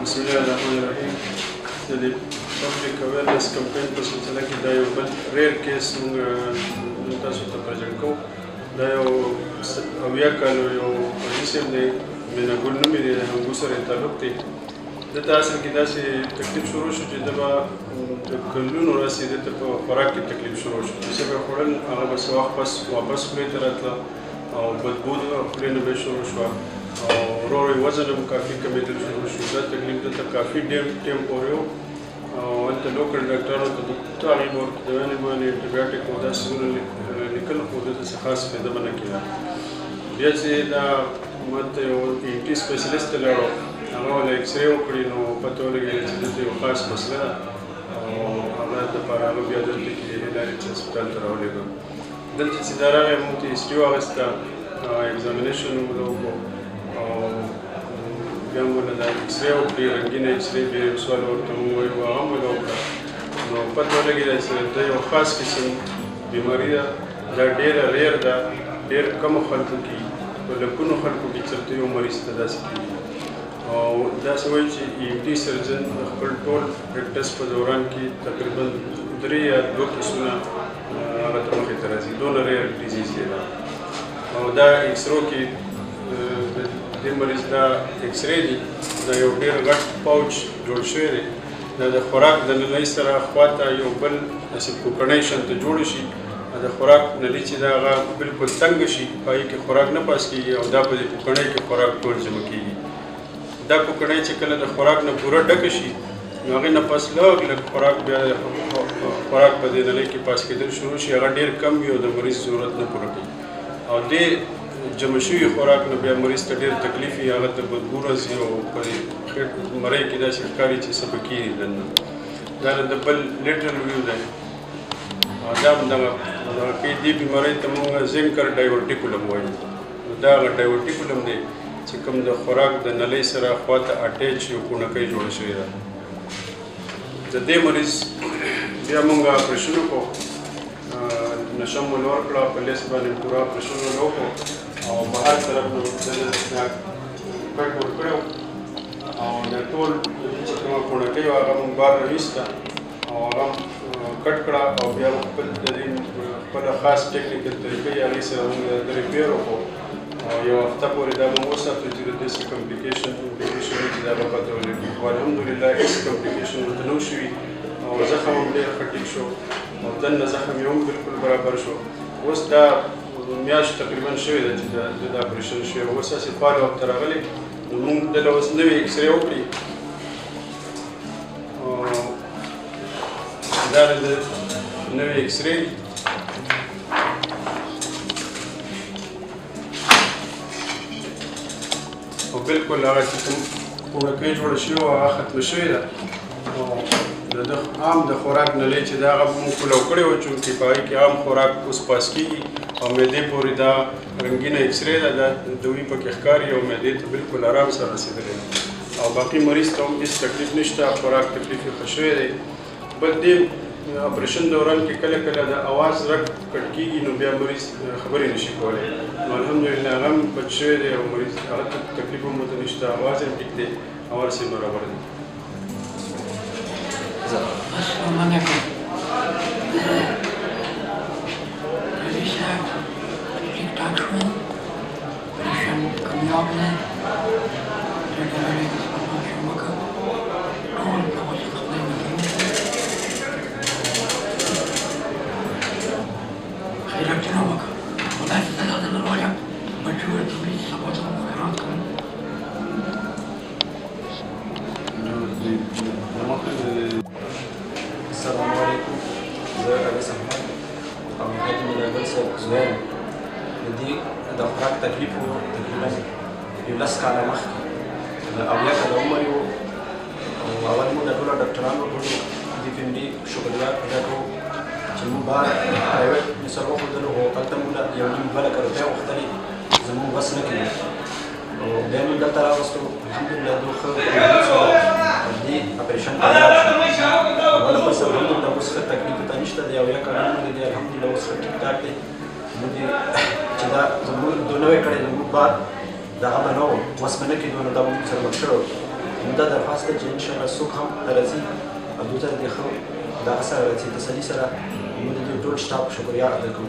بسم الله الرحمن الرحیم. د دې پبلک اویرنس کمپین په سلسله کې دا یو بل ریئر کیس موږ تاسو ته پرزنټ کوو. دا یو 80 کالو یو پولیس دی، مینا ګل نومې دی، د هنګو سره یې تعلق دی. دته اصل کې داسې تکلیف شروع شو چې د به د کلونو راسې دته په خوراک کې تکلیف شروع شو. چې څه به خوړل هغه به څه وخت پس واپس خولې ته راتله او بدبو د خولې نه به شروع شوه او ورو ورو وزن هم کافي کمېدل شروع شو. دا تکلیف دلته کافي ډېر ټایم پورې و او هلته لوکل ډاکټرانو ته تعقیب ورکړو، دوايانې باندې انټي بایوټیک او داسې څیزونه لیکل، خو دلته څه خاص فایده به نه کېده. بیا چې دا ما ته یو ENT سپیشلیست ته لاړو، هغه له ایکسرې وکړي نو پته ولګېده چې دلته یو خاص مسله ده او هغه دپاره هغه بیا دلته کې LRH هسپتال ته راولېږه. دلته چې دا راغی موږ ته هسټري واخیسته، ایګزامینیشن مو وکړو او بیا مو له دا ایکسرې وکړې، رنګینه ایکسرې، بیا یو سوال ورته ووایو، هغه مو له وکړه. نو پته ولګېده چې دا یو خاص قسم بیماري ده، دا ډېره ریر ده، ډېر کمو خلکو کې، په لکونو خلکو کې چېرته یو مریض ته داسې کېږي. او داسې وایي چې ENT سرجن د خپل ټول پریکټس په دوران کې تقریبا 3 یا 2 کیسونه هغه ته مخې ته راځي. دونه ریر ډیزیز دی دا. او دا ایکسرو کې د دې مریض دا ایکسرې دي، دا یو ډېر غټ پاوچ جوړ شوی دی. دا د خوراک د نلۍ سره خواته یو بل داسې کوکنۍ شانته جوړ شي، د خوراک نلۍ چې دا هغه بلکل تنګ شي، په هغې کې خوراک نه پاس کېږي او دا په دې کوکنۍ کې خوراک ټول جمع کېږي. دا کوکنۍ چې کله د خوراک نه پوره ډکه شي نو هغې نه پس لږ لږ خوراک بیا خوراک په دې نلۍ کې پاس کېدل شروع شي، هغه ډېر کم وي او د مریض ضرورت نه پوره کوي. او دې جمع شوي خوراک نه بیا مریض ته ډېر تکلیف وي، هغه ته بدبو راځي او په مرۍ کې داسې ښکاري چې څه به کېږي دننه. دا د بل لیټرل ویو دی. دا هم دغه دې بیمارۍ ته موږ زینکر ډایورټیکولم وایو. دا هغه ډایورټیکولم دی چې کوم د خوراک د نلۍ سره خواته اټیچ یو کونکۍ جوړه شوې ده. د دې مریض بیا موږ اپریشن وکړو، نشه مو له ورکړه، په لیست باندې پوره اپریشن ورله وکړو او بهر طرف نه کټ ورکړی و او د ټول چې کومه کونکۍ وه هغه موږ بار راویسته او هغه کټ کړه او بیا خپل د دې خپله خاص ټکنیکل طریقې هغې سره موږ د ریپیر وکړو او یو هفته پورې دا موږ وساتو چې د دې څه کمپلیکیشن وي چې دا به پته ولګي. خو الحمدلله هېڅ کمپلیکیشن ورته نه شوي او زخم هم ډېر ښه ټیک شو او دننه زخم یې هم بلکل برابر شو. اوس دا میاشت تقریبا شوې ده چې د اپریشن شوی، اوس هسې فالو اپ ته راغلی. نو موږ دله اوس نوې ایکسرې وکړي. دا د نوې ایکسرې او بلکل هغه چې کوم کونکۍ جوړه شوې وه هغه ختمه شوې ده او د عام د خوراک نلۍ چې دا هغه موږ کولو کړې وه، چونکې په هغې کې عام خوراک اوس پاس کېږي او معدې پورې دا رنګینه ایکسرې ده، دا دوی پکې ښکاري او معدې ته بلکل آرام سره رسېدلی ده او باقي مریض ته هم هېڅ تکلیف نشته، خوراک تکلیف یې ښه شوی دی. بل دې اپریشن دوران کې کله کله د اواز رګ کټ کېږي نو بیا مریض خبرې نشي کولی. نو الحمدلله هغه هم بچ شوی دی او مریض هغه ته تکلیف هم ورته نشته، اواز یې ټیک دی، اواز یې برابر دی. السلام علیکم. ٹھیک ٹھاک شو، آپریشن کامیاب ہے، السلام علیکم. زه رئیس احمد او هغه مې له بل صاحب زویم د دې د خوراک تکلیف و تقریبا 11 کاله مخکې د 80 کاله عمر یې و او اول مو د ټولو ډاکټرانو ټولو دې فیملي شکریات ادا کوو چې موږ بهر پرایویټ مې سره وښودلو خو هلته موږ یو نیم 2 لکه روپۍ غوښتلې، زموږ بس نه کېږي او بیا موږ دلته راوستو. الحمدلله دوی ښه سره دې اپریشن کامیاب شو. اوله بس الحمدلله اوس ښه تکلیف ورته نشته دی، 80 کاله عمر دی، الحمدلله اوس ښه ټیک ټاک دی. موږ چې دا زموږ دوی نوی کړی زموږ بعد دغه به نه و، اوس به نه کېدو نو دا به موږ سره مخ شوی و. دا درخواست ده چې انشاءالله څوک هم راځي او دوی ته د ښه دغه سره راځي تسلي سره موږ د دوی ټول سټاف شکریا ادا کوو